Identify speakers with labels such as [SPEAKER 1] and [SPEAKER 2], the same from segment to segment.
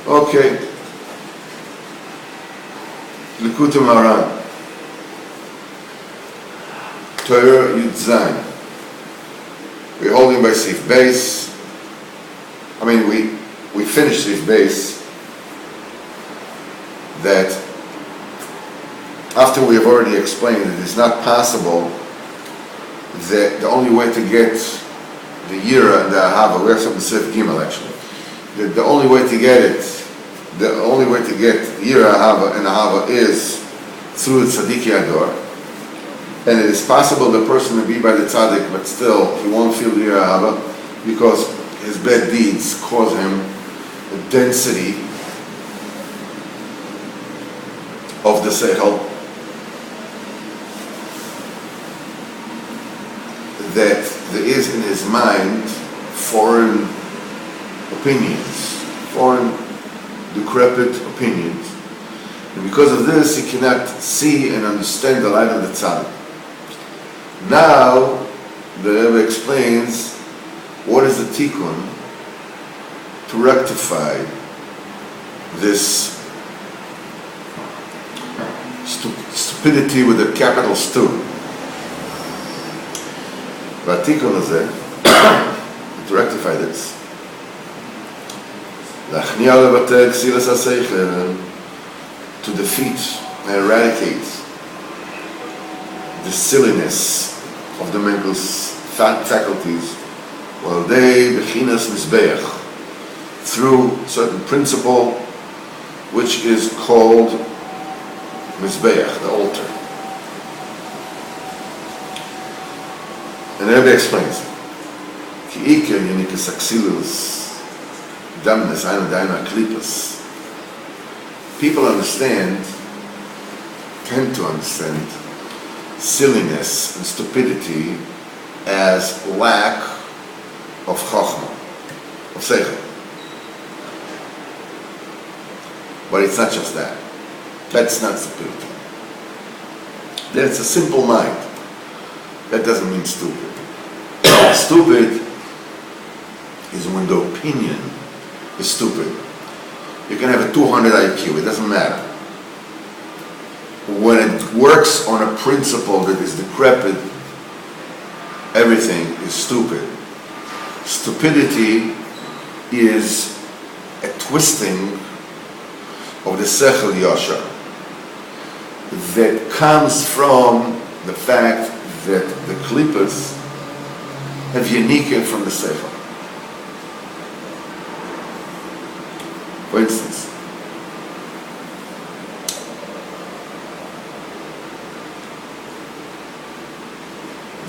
[SPEAKER 1] Okay. Likutei Moharan. Torah Yud Zayin. We're holding by Sif Beis. We finished Sif Beis. That after we have already explained that it's not possible that the only way to get the Yira and the Ahava, we have some Sif Gimel actually, that the only way to get Yira, Ahava, and Ahava is through the Tzaddik Yador. And it is possible the person will be by the Tzaddik, but still he won't feel the Yira Ahava because his bad deeds cause him a density of the Seichel that there is in his mind foreign opinions, foreign decrepit opinions. And because of this, he cannot see and understand the light of the Tzaddik. Now, the Rebbe explains what is the tikkun to rectify this stupidity with a capital stu. V'atikkun hazeh, to rectify this, להכניע ולבטל כסיlas השכל, to defeat and eradicate the silliness of the mental faculties, while they bechinas mizbeach, through certain principle which is called mizbeach, the altar. And the Rebbe explains, ki iker yenikas aksilus damnes ein daina klipas. People tend to understand silliness and stupidity as lack of chokhmah, of seichel. But it's not just that. That's not stupidity. That's a simple mind. That doesn't mean stupid. Stupid is when the opinion is stupid. You can have a 200 IQ, it doesn't matter. When it works on a principle that is decrepit, everything is stupid. Stupidity is a twisting of the Sechel Yasha that comes from the fact that the Klippas have unique from the Sechel. For instance,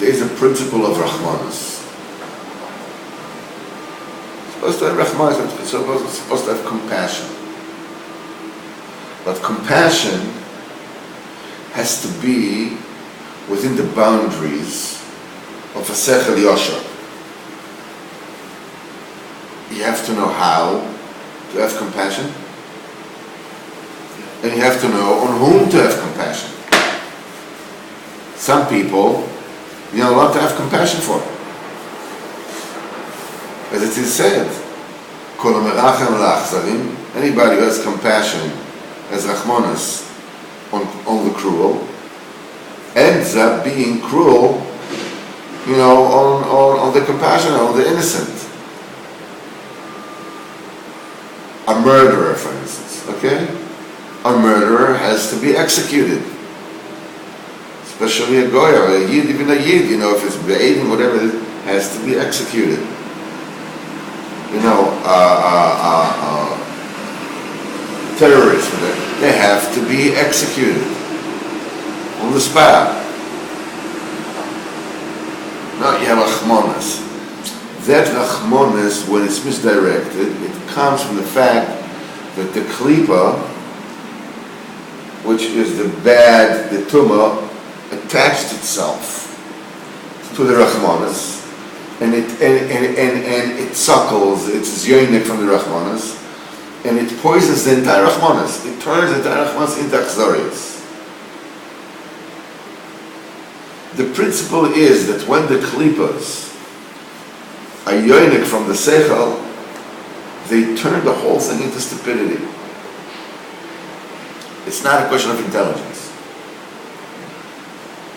[SPEAKER 1] there is a principle of Rahmanas. It's supposed to have Rahmanas, it's supposed to have compassion. But compassion has to be within the boundaries of a Sechel Yosher. You have to know how to have compassion, and you have to know on whom to have compassion. Some people you're not allowed to have compassion for. As it is said, anybody who has compassion, has rachmanas on the cruel, ends up being cruel, on the compassionate, on the innocent. A murderer, for instance, okay? A murderer has to be executed. Especially a goy or a yid, even a yid, if it's be'edim, whatever it is, has to be executed. Terrorists, they have to be executed on the spot. Now you have Rachmanas. That Rachmanas, when it's misdirected, it comes from the fact that the Klipa, which is the Tumah, attached itself to the Rachmanas, and it suckles, it's yoinik from the Rachmanas, and it poisons the entire Rachmanas. It turns the entire Rachmanas into Achzarias. The principle is that when the Klipas are yoinik from the Seichel, they turn the whole thing into stupidity. It's not a question of intelligence.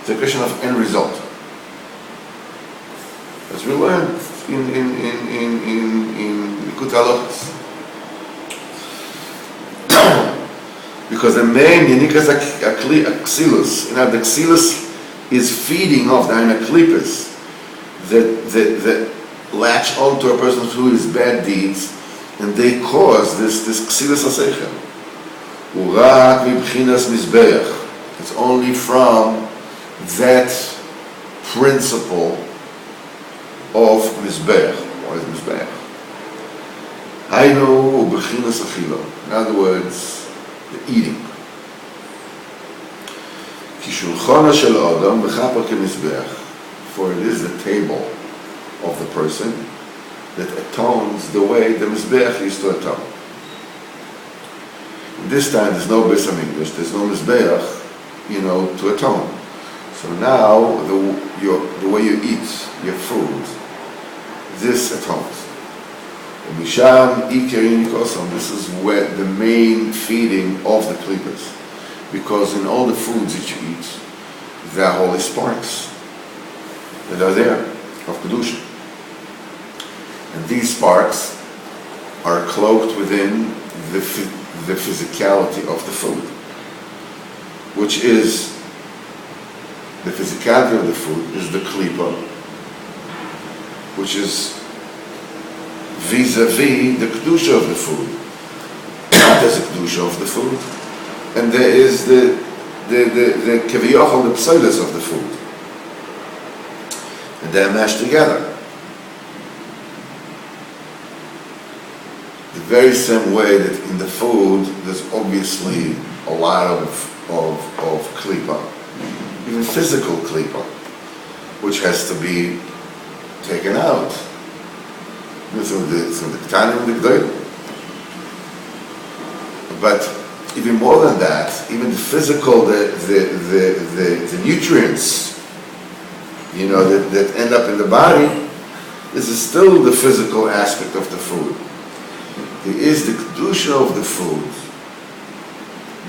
[SPEAKER 1] It's a question of end result. As we learned in Likutei Moharan. Because the main unikas axilus, the axilus is feeding off the anaklipas that latch onto a person through his bad deeds, and they cause this axilus aseichel. Urak mibchinas mizbeach. It's only from that principle of mizbeach. What is mizbeach? Hainu ubechinas achilo. In other words, the eating. Kishulchana shel adam b'chapa kemizbeach. For it is the table of the person that atones the way the mizbeach used to atone. This time there's no Beis HaMikdash, there's no mizbeach, to atone. So now the way you eat your food, this atones. Misham ikerin kosom. This is where the main feeding of the klipas, because in all the foods that you eat, there are holy sparks that are there of kedusha, and these sparks are cloaked within the physicality of the food, which is the physicality of the food is the klipa, which is vis-a-vis the kedusha of the food. There's the kedusha of the food, and there is the kaviyachol, the psoilus of the food, and they're mashed together. The very same way that in the food there's obviously a lot of klipa, even physical klipa, which has to be taken out. Through the Ketanim and the Gdolim. But even more than that, even the physical, the nutrients, that end up in the body, this is still the physical aspect of the food. There is the kedusha of the food.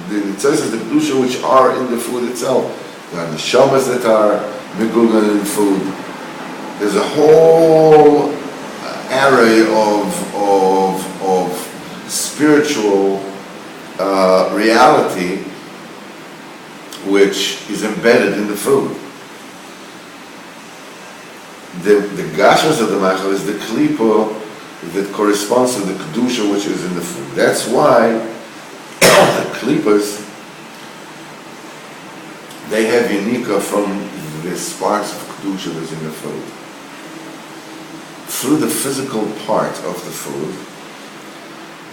[SPEAKER 1] It says the kedusha which are in the food itself. There are the neshamas that are megugan in food. There's a whole array of spiritual reality which is embedded in the food. The gashas of the machal is the klipa that corresponds to the kedusha which is in the food. That's why the klipas, they have unika from the sparks of kedusha that's in the food. Through the physical part of the food,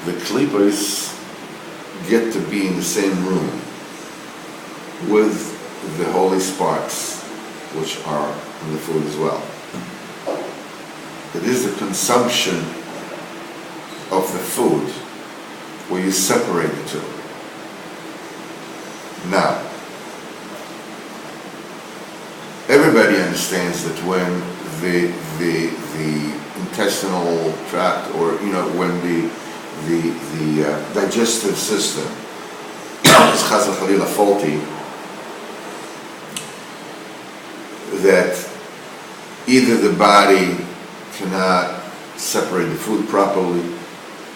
[SPEAKER 1] the klipas get to be in the same room with the holy sparks which are in the food as well. It is the consumption of the food where you separate the two. Now, everybody understands that when the intestinal tract, or when the digestive system is chas v'chalila faulty, that either the body cannot separate the food properly,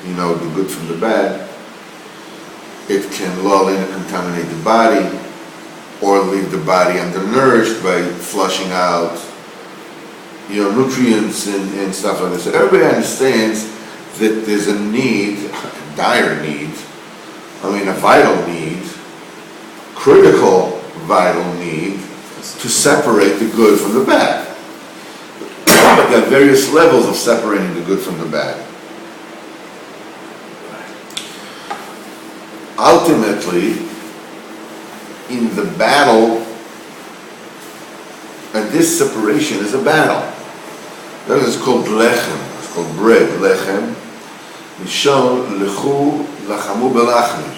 [SPEAKER 1] the good from the bad, it can lull in and contaminate the body, or leave the body undernourished by flushing out nutrients and stuff like this. So everybody understands that there's a need, a dire need, a vital need, critical vital need to separate the good from the bad. But there are various levels of separating the good from the bad. Ultimately, in the battle, and this separation is a battle. That is called lechem. It's called bread, lechem. Mishon lechu lachamu belachmi.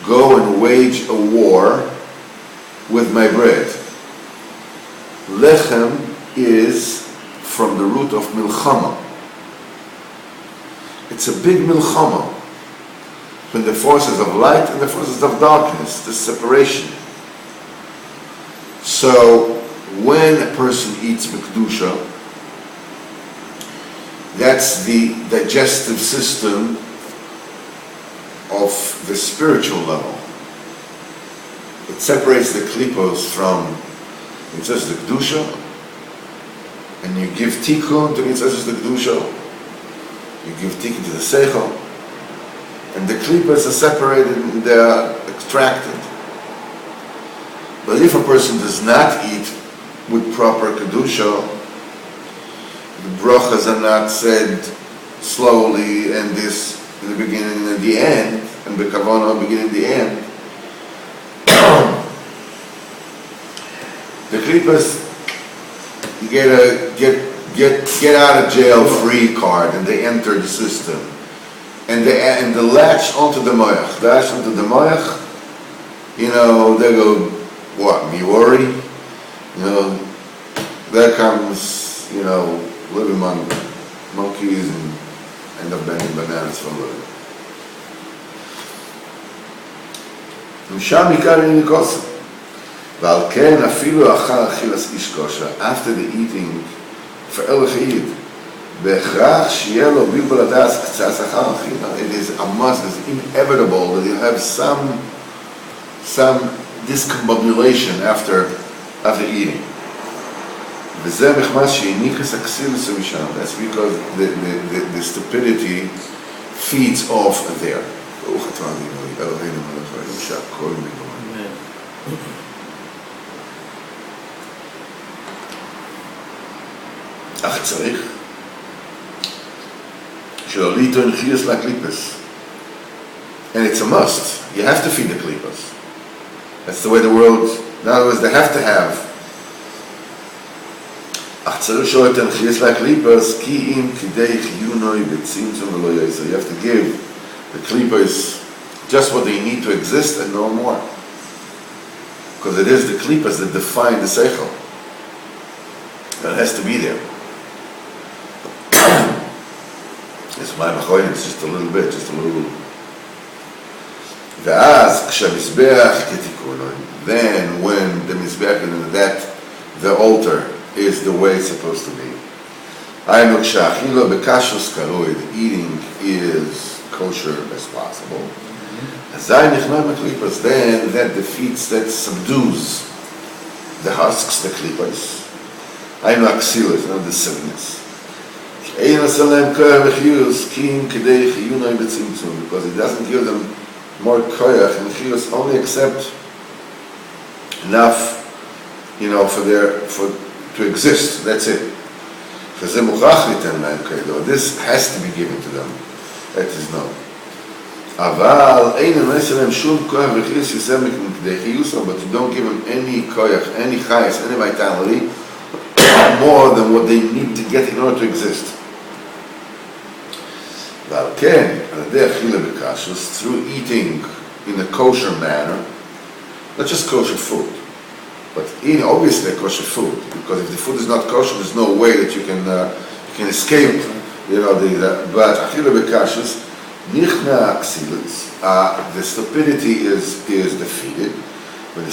[SPEAKER 1] Go and wage a war with my bread. Lechem is from the root of milchama. It's a big milchama between the forces of light and the forces of darkness, this separation. So when a person eats B'Kedusha, that's the digestive system of the spiritual level. It separates the klipos from mitzvahs the Kedusha, and you give tikkun to mitzvahs the Kedusha, you give tikkun to the seichel, and the klipos are separated and they are extracted. But if a person does not eat with proper Kedusha, the brachas are not said slowly and this in the beginning and the end, and the kavanah beginning and the end, the klipos get out of jail free card and they enter the system. And the latch onto the moyach. The latch onto the moyach, they go, what, me worry? There comes, live among monkeys and end up bending bananas for a living. משם עיקר ניקוסה. ועל כן אפילו אחר אכילס איש כושר, after the eating, for אלה חייד, בהכרח שיהיה לו בלבול הדס קצת אחר אכילה. It is a must, it's inevitable that you have some discombobulation after eating. וזה מחמש שהניקס אקסילוס משם. That's because the stupidity feeds off there. ברוך אתה אדינו, אלוהינו מלך העולם שהכל מגמר. אך צריך שלא ליטון חייס לקליפס. And it's a must. You have to feed the klipas. That's the way the world, in other words, they have to have. אך צריך שלא ליטון חייס לקליפס, כי אם כדי חיונוי בצמצום ולא יעשה. You have to give the klipas just what they need to exist and no more. Because it is the klipas that define the seichel. That has to be there. It's my machoyin, it's just a little bit, just a little. ואז כשהמזבח כתיקונו, then when the mizbeach, that the altar is the way it's supposed to be. היינו כשהאכילו בקשוס קרוי, the eating is kosher as possible. אזי נכנע מקליפס, then that defeats, that subdues the husks, the klipas. היינו אקסילוס, not the silliness. because it doesn't give them more koyach, and chiyus only accept enough, to exist. That's it. This has to be given to them. That is known. but you don't give them any koyach, any chayas, any vitality more than what they need to get in order to exist. ועל כן, על ידי אכילה בקשוס, through eating in a kosher manner, not just kosher food, but eating obviously kosher food, because if the food is not kosher, there's no way that you can escape, but akhila bekashus, nichna aksilus, the stupidity is defeated when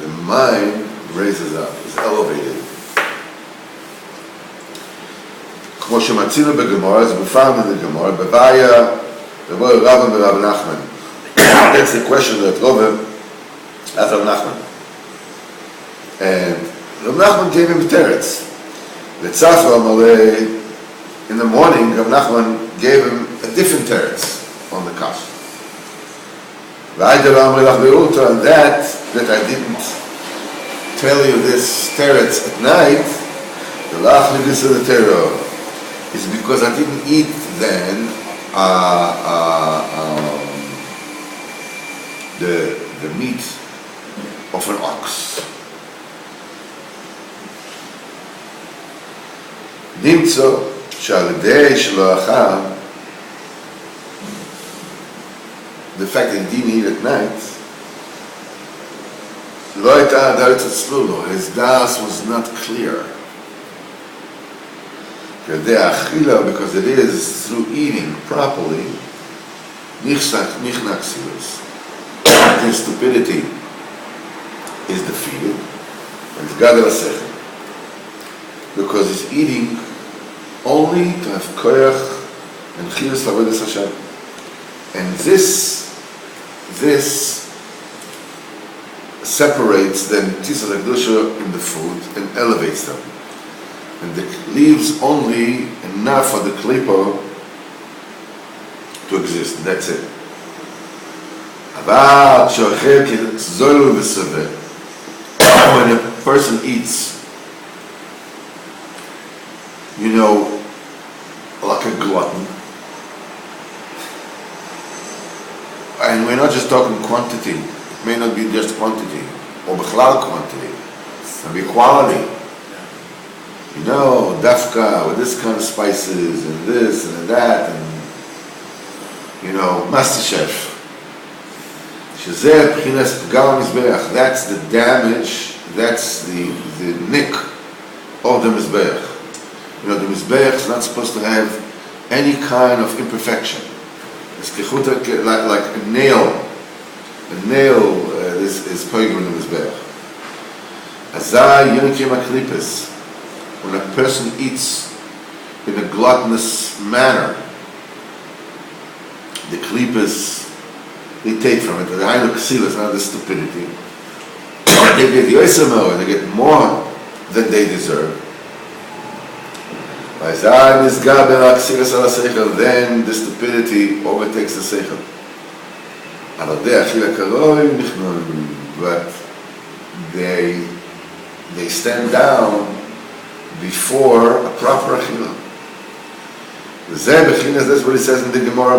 [SPEAKER 1] the mind raises up, is elevated. כמו שמצינו בגמרא, זה בפעם in the Gemara, בבעיה, רבו רבן ורב נחמן. That's the question that Rov asked Rav Nachman. And Rav Nachman gave him teretz. Letzafra Malay, in the morning, Rav Nachman gave him a different teretz on the kash. And that I didn't tell you this teretz at night, the lach this of the terror, is because I didn't eat then the meat of an ox. נמצא שעל ידי שלא אכל, the fact that he didn't eat at night, לא הייתה דעת אצלו לו, his das was not clear. because it is through eating properly, the stupidity is defeated, and gadol sechel, because he's eating only to have koyach and chiyus l'avodas Hashem, and this separates the tisas hakdusha in the food and elevates them, and it leaves only enough for the klipa to exist. That's it. When a person eats, like a glutton, and we're not just talking quantity, it may not be just quantity, or bichlal quantity, it can be quality. Dafka with this kind of spices, and this and that, and Master Chef. That's the damage, that's the nick of the Mizbeach. The Mizbeach is not supposed to have any kind of imperfection. It's like a nail. A nail is poignant in the Mizbeach. When a person eats in a gluttonous manner, the klipas they take from it, the hainu ksilas, not the stupidity. They get yosemel, and they get more than they deserve. Then the stupidity overtakes the seichel. But they stand down before a proper achila. That's what it says in the Gemara,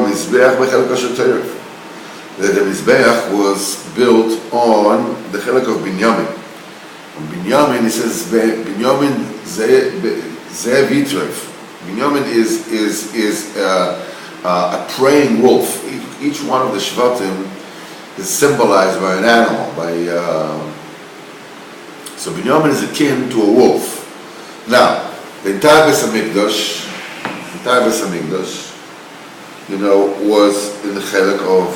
[SPEAKER 1] that the Mizbeach was built on the chelek of Binyamin. On Binyamin, he says, Binyamin Zeh Vitrev. Binyamin is a praying wolf. Each one of the Shvatim is symbolized by an animal. So Binyamin is akin to a wolf. Now, the entire Beis Hamikdash, was in the chelek of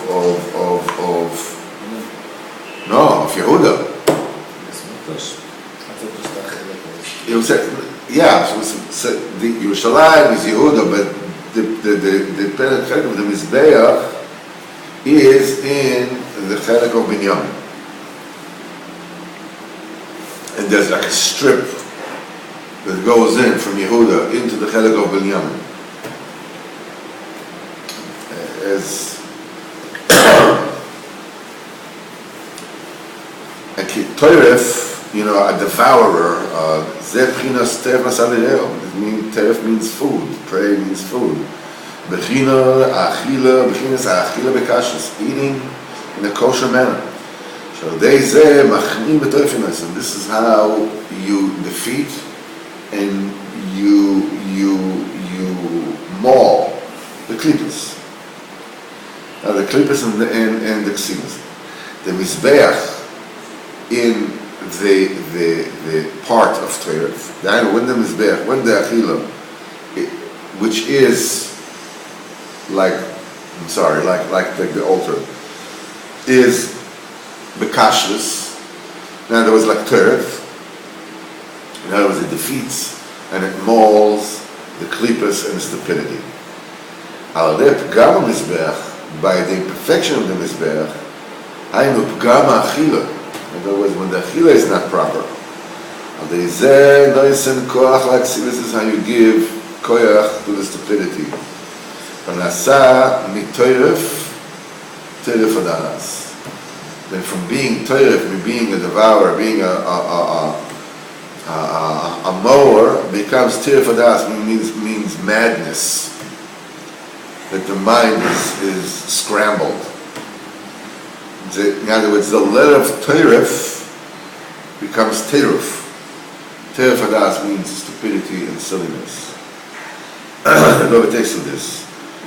[SPEAKER 1] Yehuda. It was, so the Yerushalayim is Yehuda, but the chelek of the Mizbeach is in the chelek of Binyamin. And there's like a strip that goes in from Yehuda into the chelek of Binyamin. As a Toref, a devourer, it means Toref means food, pray means food. Eating in a kosher manner. So and this is how you defeat and you maul the klipas. Now the klipas and the ksilas. The Mizbeach in the part of Torah, when the Mizbeach, when the Achila, which is like the altar, is bekashlus. In other words, like Torah. In other words, it defeats and it mauls the klipas and the stupidity. Al pgam Mizbeach, by the imperfection of the Mizbeach, hainu pgam Achila. In other words, when the achila is not proper, this is how you give koyach to the stupidity. Then from being toiref, being a devourer, being a mower, becomes tiref adas, means madness. That the mind is scrambled. In other words, the letter of Teref becomes Teruf. Teref Hadas means stupidity and silliness. Whoever takes to this.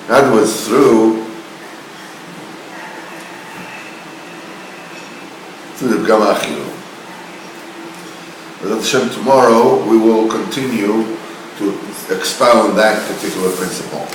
[SPEAKER 1] In other words, through the Gama Achilu. With Hashem, tomorrow we will continue to expound that particular principle.